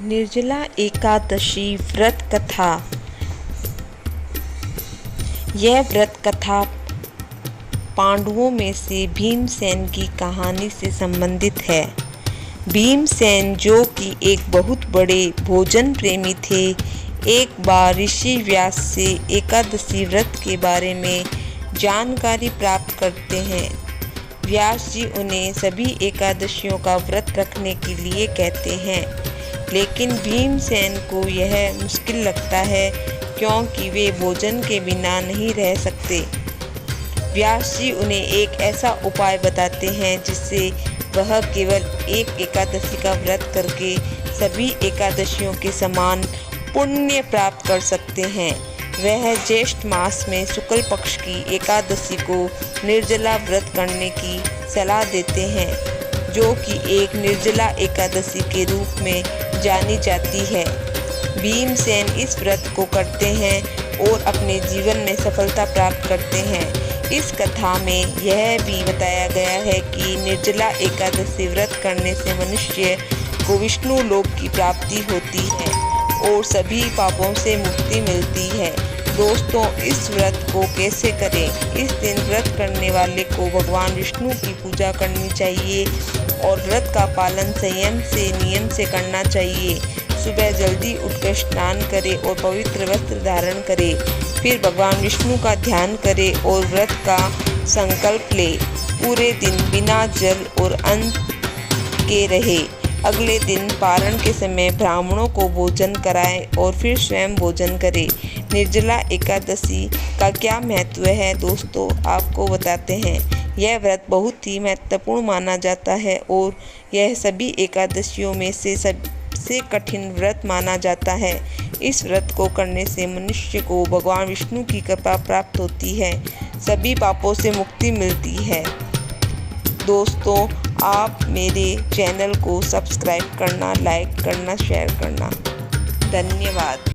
निर्जला एकादशी व्रत कथा। यह व्रत कथा पांडवों में से भीमसेन की कहानी से संबंधित है। भीमसेन, जो कि एक बहुत बड़े भोजन प्रेमी थे, एक बार ऋषि व्यास से एकादशी व्रत के बारे में जानकारी प्राप्त करते हैं। व्यास जी उन्हें सभी एकादशियों का व्रत रखने के लिए कहते हैं, लेकिन भीमसेन को यह मुश्किल लगता है क्योंकि वे भोजन के बिना नहीं रह सकते। व्यास जी उन्हें एक ऐसा उपाय बताते हैं जिससे वह केवल एक एकादशी का व्रत करके सभी एकादशियों के समान पुण्य प्राप्त कर सकते हैं। वह ज्येष्ठ मास में शुक्ल पक्ष की एकादशी को निर्जला व्रत करने की सलाह देते हैं, जो कि एक निर्जला एकादशी के रूप में जानी जाती है। भीमसेन इस व्रत को करते हैं और अपने जीवन में सफलता प्राप्त करते हैं। इस कथा में यह भी बताया गया है कि निर्जला एकादशी व्रत करने से मनुष्य को विष्णु लोक की प्राप्ति होती है और सभी पापों से मुक्ति मिलती है। दोस्तों, इस व्रत को कैसे करें? इस दिन व्रत करने वाले को भगवान विष्णु की पूजा करनी चाहिए और व्रत का पालन संयम से नियम से करना चाहिए। सुबह जल्दी उठकर स्नान करें और पवित्र वस्त्र धारण करें। फिर भगवान विष्णु का ध्यान करें और व्रत का संकल्प लें। पूरे दिन बिना जल और अन्न के रहे। अगले दिन पारण के समय ब्राह्मणों को भोजन कराएं और फिर स्वयं भोजन करें। निर्जला एकादशी का क्या महत्व है दोस्तों, आपको बताते हैं। यह व्रत बहुत ही महत्वपूर्ण माना जाता है और यह सभी एकादशियों में से सबसे कठिन व्रत माना जाता है। इस व्रत को करने से मनुष्य को भगवान विष्णु की कृपा प्राप्त होती है, सभी पापों से मुक्ति मिलती है। दोस्तों, आप मेरे चैनल को सब्सक्राइब करना, लाइक करना, शेयर करना। धन्यवाद।